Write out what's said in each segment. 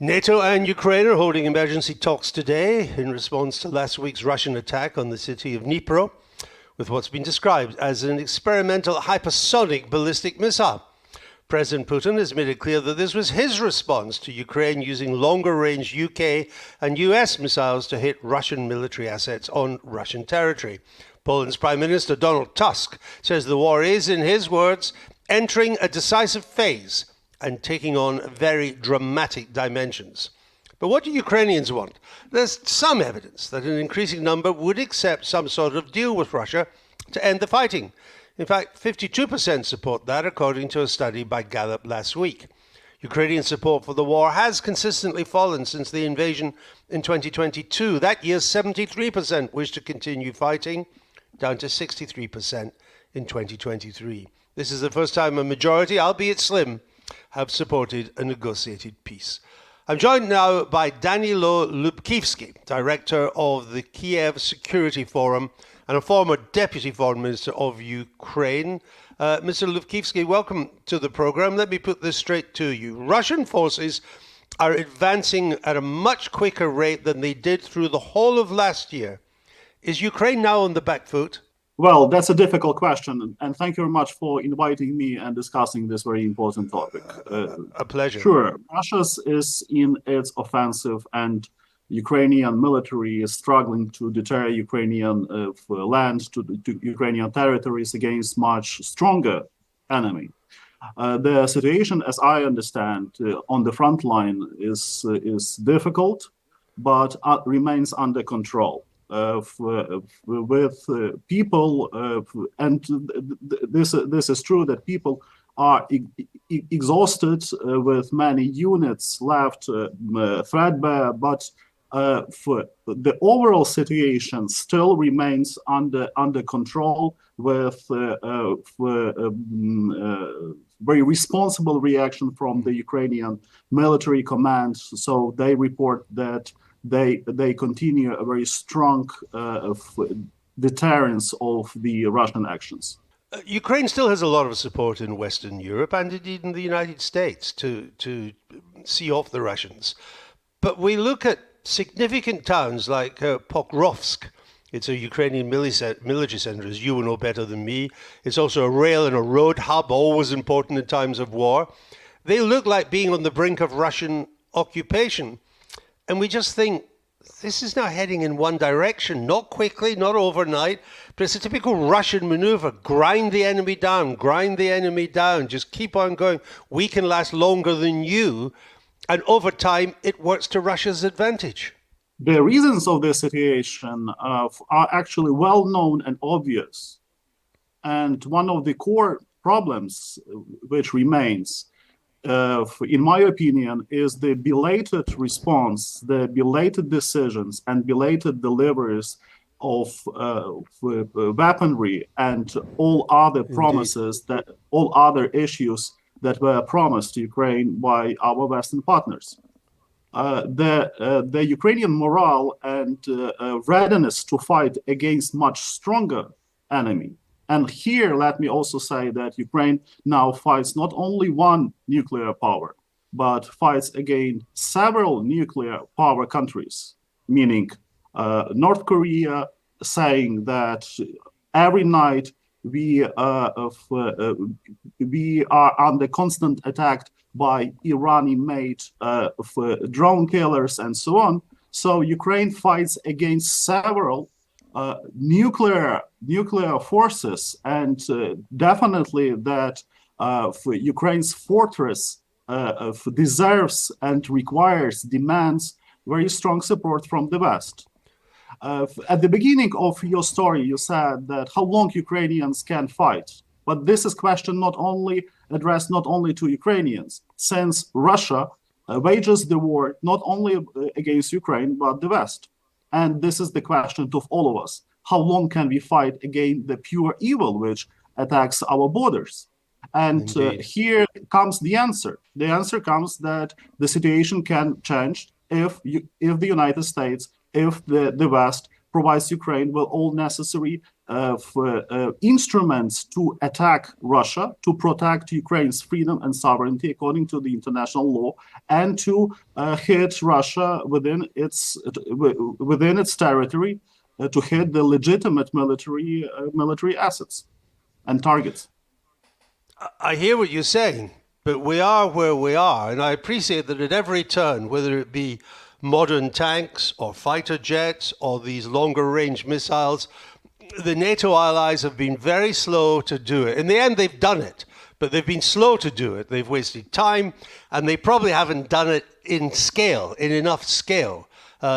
NATO and Ukraine are holding emergency talks today in response to last week's Russian attack on the city of Dnipro with what's been described as an experimental hypersonic ballistic missile. President Putin has made it clear that this was his response to Ukraine using longer-range UK and US missiles to hit Russian military assets on Russian territory. Poland's Prime Minister Donald Tusk says the war is, in his words, entering a decisive phase and taking on very dramatic dimensions. But what do Ukrainians want? There's some evidence that an increasing number would accept some sort of deal with Russia to end the fighting. In fact, 52% support that, according to a study by Gallup last week. Ukrainian support for the war has consistently fallen since the invasion in 2022. That year, 73% wished to continue fighting, down to 63% in 2023. This is the first time a majority, albeit slim, have supported a negotiated peace. I'm joined now by Danilo Lubkivsky, director of the Kiev Security Forum and a former deputy foreign minister of Ukraine. Mr. Lubkivsky, welcome to the program. Let me put this straight to you. Russian forces are advancing at a much quicker rate than they did through the whole of last year. Is Ukraine now on the back foot? Well, that's a difficult question, and thank you very much for inviting me and discussing this very important topic. A pleasure. Sure, Russia is in its offensive, and Ukrainian military is struggling to deter Ukrainian land to Ukrainian territories against much stronger enemy. The situation, as I understand, on the front line is difficult, but remains under control. With people, and this is true that people are exhausted with many units left threadbare, but for the overall situation still remains under control with very responsible reaction from the Ukrainian military command. So they report that they continue a very strong deterrence of the Russian actions. Ukraine still has a lot of support in Western Europe and indeed in the United States to see off the Russians. But we look at significant towns like Pokrovsk. It's a Ukrainian military center, as you will know better than me. It's also a rail and a road hub, always important in times of war. They look like being on the brink of Russian occupation. And we just think, this is now heading in one direction, not quickly, not overnight, but it's a typical Russian maneuver. Grind the enemy down, just keep on going. We can last longer than you. And over time, it works to Russia's advantage. The reasons of this situation are actually well known and obvious. And one of the core problems which remains, in my opinion, is the belated response, the belated decisions and belated deliveries of weaponry and all other promises, all other issues that were promised to Ukraine by our Western partners. The Ukrainian morale and readiness to fight against much stronger enemy. And here, let me also say that Ukraine now fights not only one nuclear power, but fights against several nuclear power countries, meaning North Korea, saying that every night we are under constant attack by Iranian-made drone killers and so on. So Ukraine fights against several nuclear forces, and definitely that Ukraine's fortress deserves and demands very strong support from the West. At the beginning of your story, you said that how long Ukrainians can fight, but this is question addressed not only to Ukrainians, since Russia wages the war not only against Ukraine but the West. And this is the question to all of us. How long can we fight against the pure evil which attacks our borders? And here comes the answer. The answer comes that the situation can change if the United States, if the West provides Ukraine with all necessary instruments to attack Russia, to protect Ukraine's freedom and sovereignty according to the international law, and to hit Russia within its territory, to hit the legitimate military assets and targets. I hear what you're saying, but we are where we are, and I appreciate that at every turn, whether it be modern tanks or fighter jets or these longer range missiles, the NATO allies have been very slow to do it. In the end, they've done it, but they've been slow to do it. They've wasted time, and they probably haven't done it in enough scale.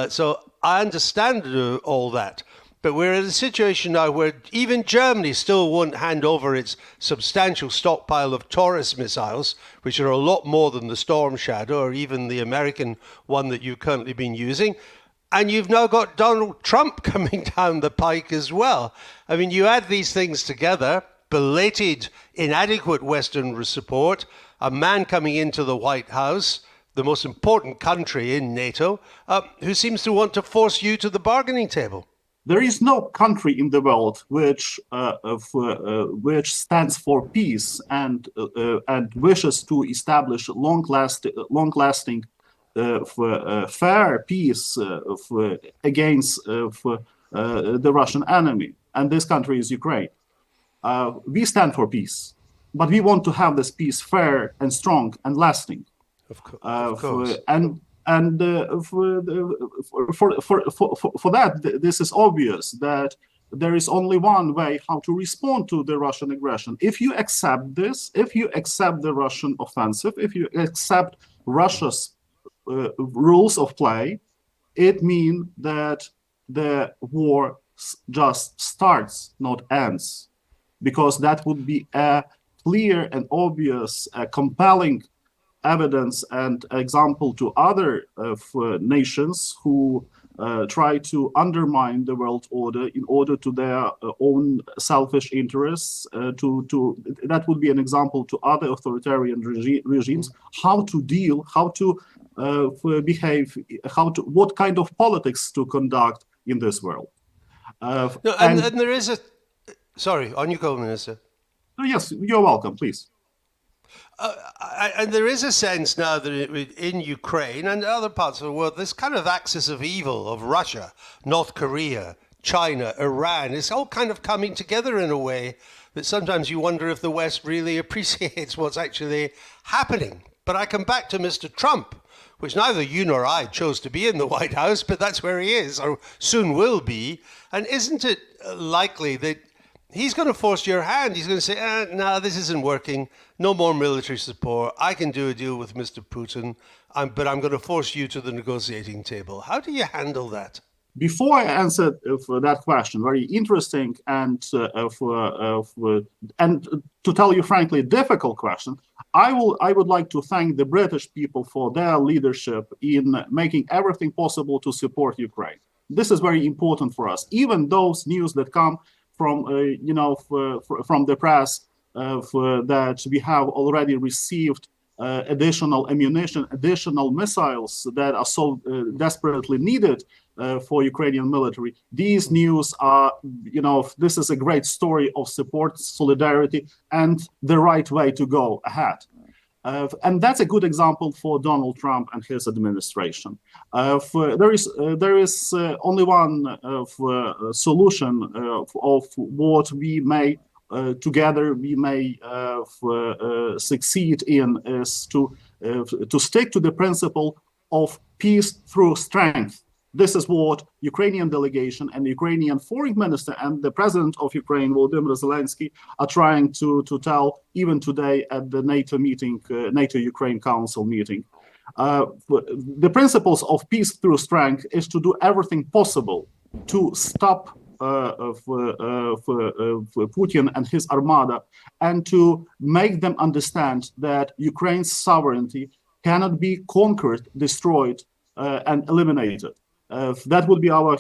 So I understand all that. But we're in a situation now where even Germany still won't hand over its substantial stockpile of Taurus missiles, which are a lot more than the Storm Shadow or even the American one that you've currently been using. And you've now got Donald Trump coming down the pike as well. I mean, you add these things together, belated, inadequate Western support, a man coming into the White House, the most important country in NATO, who seems to want to force you to the bargaining table. There is no country in the world which stands for peace and wishes to establish long-lasting, fair peace against the Russian enemy. And this country is Ukraine. We stand for peace, but we want to have this peace fair and strong and lasting. Of course. And for that, this is obvious that there is only one way how to respond to the Russian aggression. If you accept this, if you accept the Russian offensive, if you accept Russia's rules of play, it means that the war just starts, not ends, because that would be a clear and obvious, compelling evidence and example to other nations who try to undermine the world order in order to their own selfish interests. That would be an example to other authoritarian regimes how to deal, how to behave, what kind of politics to conduct in this world. And there is a. Sorry, on you go, Minister. Yes, you're welcome, please. And there is a sense now that in Ukraine and other parts of the world, this kind of axis of evil of Russia, North Korea, China, Iran, is all kind of coming together in a way that sometimes you wonder if the West really appreciates what's actually happening. But I come back to Mr. Trump, which neither you nor I chose to be in the White House, but that's where he is, or soon will be. And isn't it likely that he's going to force your hand? He's going to say, no, this isn't working. No more military support. I can do a deal with Mr. Putin, but I'm going to force you to the negotiating table. How do you handle that? Before I answer for that question, very interesting and to tell you frankly, difficult question, I would like to thank the British people for their leadership in making everything possible to support Ukraine. This is very important for us. Even those news that come from from the press that we have already received additional ammunition, additional missiles that are so desperately needed for Ukrainian military. These news are, this is a great story of support, solidarity, and the right way to go ahead. And that's a good example for Donald Trump and his administration. There is only one solution of what we may together we may succeed in is to stick to the principle of peace through strength. This is what Ukrainian delegation and the Ukrainian foreign minister and the president of Ukraine, Volodymyr Zelensky, are trying to tell even today at the NATO meeting, NATO-Ukraine Council meeting. The principles of peace through strength is to do everything possible to stop Putin and his armada and to make them understand that Ukraine's sovereignty cannot be conquered, destroyed, and eliminated. That would be our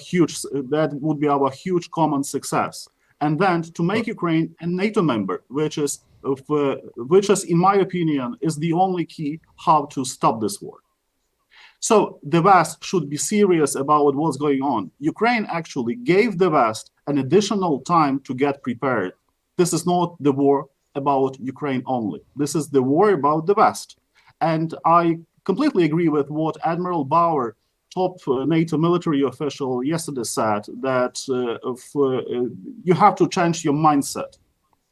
huge common success. And then to make Ukraine a NATO member, which is, in my opinion, is the only key how to stop this war. So the West should be serious about what's going on. Ukraine actually gave the West an additional time to get prepared. This is not the war about Ukraine only. This is the war about the West. And I completely agree with what Admiral Bauer, top NATO military official, yesterday said, that you have to change your mindset.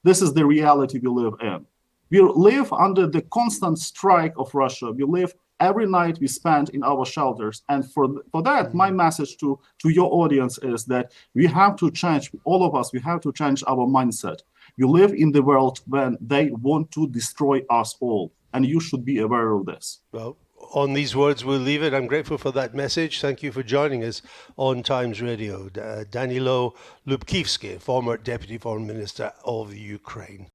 This is the reality we live in. We live under the constant strike of Russia. We live every night we spend in our shelters. And for that, my message to your audience is that we have to change, all of us, we have to change our mindset. We live in the world when they want to destroy us all. And you should be aware of this. Well, on these words, we'll leave it. I'm grateful for that message. Thank you for joining us on Times Radio. Danilo Lubkivsky, former Deputy Foreign Minister of Ukraine.